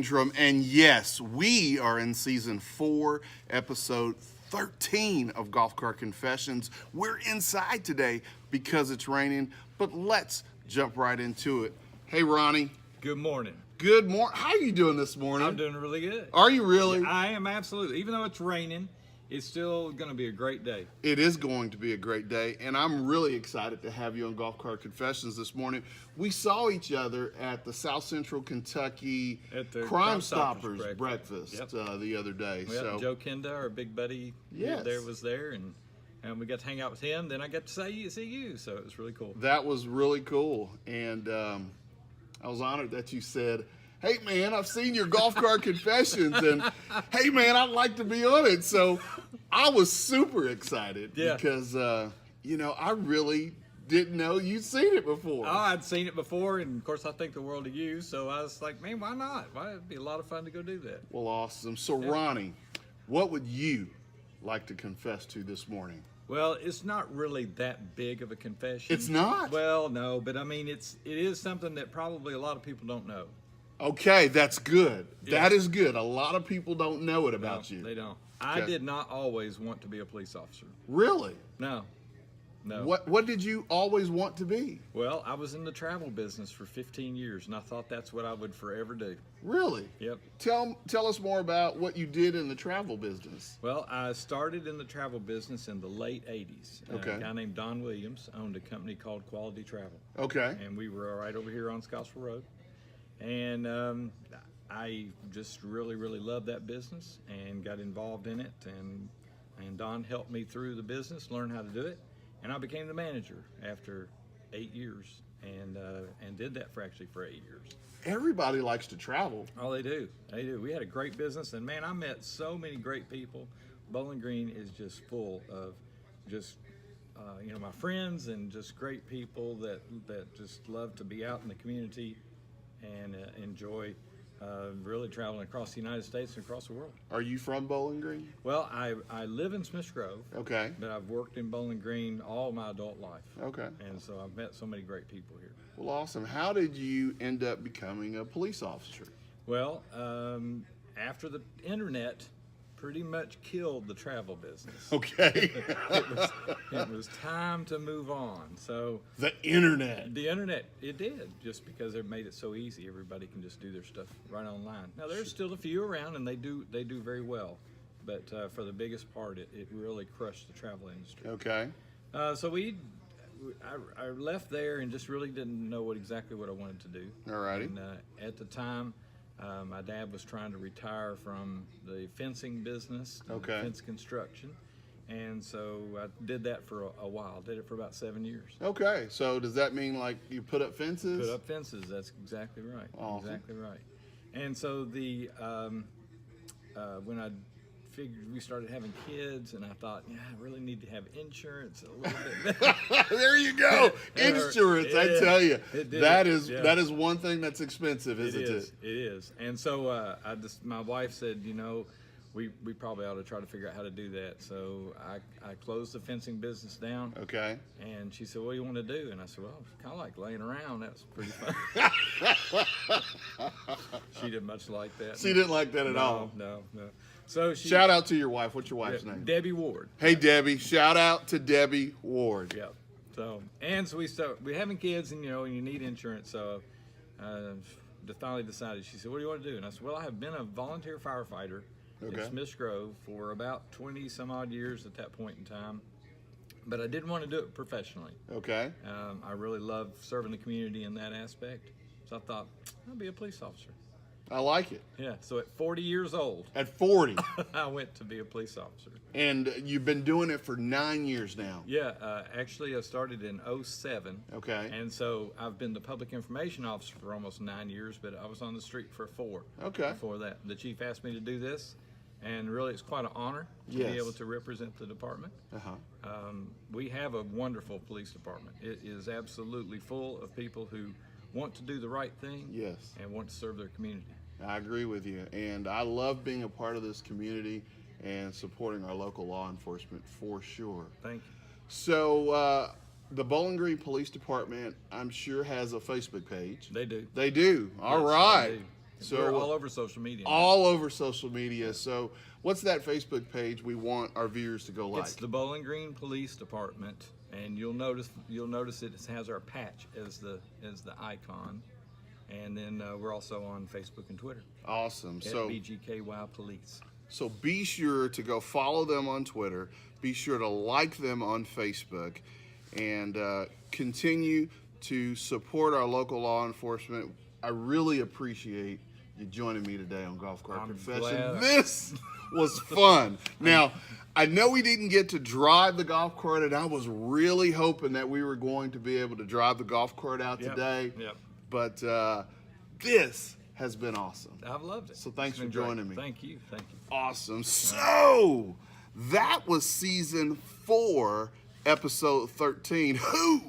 Landrum, and yes, we are in season 4, episode 13 of Golf Cart Confessions. We're inside today because it's raining, but let's jump right into it. Hey, Ronnie. Good morning. Good morning. How are you doing this morning? I'm doing really good. Are you really? Yeah, I am, absolutely. Even though it's raining, it's still going to be a great day. It is going to be a great day, and I'm really excited to have you on Golf Cart Confessions this morning. We saw each other at the South Central Kentucky At the Crime Stoppers breakfast Yep. The other day. Well, Joe Kenda, our big buddy, Yes. was there, and we got to hang out with him. Then I got to see you, so it was really cool. That was really cool, and I was honored that you said, "Hey man, I've seen your Golf Cart Confessions, and hey man, I'd like to be on it." So I was super excited because I really didn't know you'd seen it before. Oh, I'd seen it before, and of course I think the world of you. So I was like, man, why not? It'd be a lot of fun to go do that. Well, awesome. So Ronnie, what would you like to confess to this morning? Well, it's not really that big of a confession. It's not? Well, no, but I mean, it is something that probably a lot of people don't know. Okay, that's good. Yeah. That is good. A lot of people don't know it about No, you. they don't. I did not always want to be a police officer. Really? No. What did you always want to be? Well, I was in the travel business for 15 years, and I thought that's what I would forever do. Really? Yep. Tell us more about what you did in the travel business. Well, I started in the travel business in the late 80s. Okay. A guy named Don Williams owned a company called Quality Travel. Okay. And we were right over here on Scottsville Road. And I just really, really loved that business and got involved in it. And Don helped me through the business, learn how to do it. And I became the manager after 8 years, and did that for 8 years. Everybody likes to travel. Oh, they do. They do. We had a great business, and man, I met so many great people. Bowling Green is just full of just my friends and just great people that just love to be out in the community and enjoy really traveling across the United States and across the world. Are you from Bowling Green? Well, I live in Smiths Grove. Okay. But I've worked in Bowling Green all my adult life. Okay. And so I've met so many great people here. Well, awesome. How did you end up becoming a police officer? Well, after the internet pretty much killed the travel business. Okay. It was time to move on. So The internet, it did, just because it made it so easy. Everybody can just do their stuff right online. Now there's still a few around, and they do very well, but for the biggest part, it really crushed the travel industry. Okay. So I left there and just really didn't know exactly what I wanted to do. Alrighty. And at the time, my dad was trying to retire from the fencing business, Okay. fence construction, and so I did that for a while. Did it for about 7 years. Okay. So does that mean like you put up fences? Put up fences. That's exactly right. Awesome. Exactly right. And so when I figured we started having kids, and I thought, I really need to have insurance a little bit better. There you go. Insurance, I tell you. That is one thing that's expensive, isn't it? It is. And so my wife said, we probably ought to try to figure out how to do that. So I closed the fencing business down. Okay. And she said, what do you want to do? And I said, well, it's kind of like laying around. That was pretty fun. She didn't much like that. She didn't like that at all. No. So shout out to your wife. What's your wife's name? Debbie Ward. Hey, Debbie. Shout out to Debbie Ward. Yeah. So we're having kids, and you need insurance. So finally decided. She said, "What do you want to do?" And I said, "Well, I have been a volunteer firefighter in Smiths Grove for about 20 some odd years at that point in time, but I didn't want to do it professionally. Okay. I really love serving the community in that aspect, so I thought I'll be a police officer." I like it. Yeah, so at 40 years old, At 40. I went to be a police officer. And you've been doing it for 9 years now. Yeah, actually I started in '07. Okay. And so I've been the public information officer for almost 9 years, but I was on the street for 4 Okay. before that. The chief asked me to do this, and really it's quite an honor to Yes. be able to represent the department. Uh-huh. We have a wonderful police department. It is absolutely full of people who want to do the right thing Yes. and want to serve their community. I agree with you. And I love being a part of this community and supporting our local law enforcement for sure. Thank you. So the Bowling Green Police Department, I'm sure, has a Facebook page. They do. They do. All Yes, right. they do. So we're all over social media. All over social media. So what's that Facebook page we want our viewers to go like? It's the Bowling Green Police Department, and you'll notice it has our patch as the icon, and then we're also on Facebook and Twitter. Awesome. At So BGKY Police. So be sure to go follow them on Twitter. Be sure to like them on Facebook, and continue to support our local law enforcement. I really appreciate you joining me today on Golf Cart Confession. Glad. This was fun. Now, I know we didn't get to drive the golf cart, and I was really hoping that we were going to be able to drive the golf cart out today. Yep. But this has been awesome. I've loved it. So thanks for It's been joining great. me. Thank you. Awesome. So that was season 4, episode 13. Who?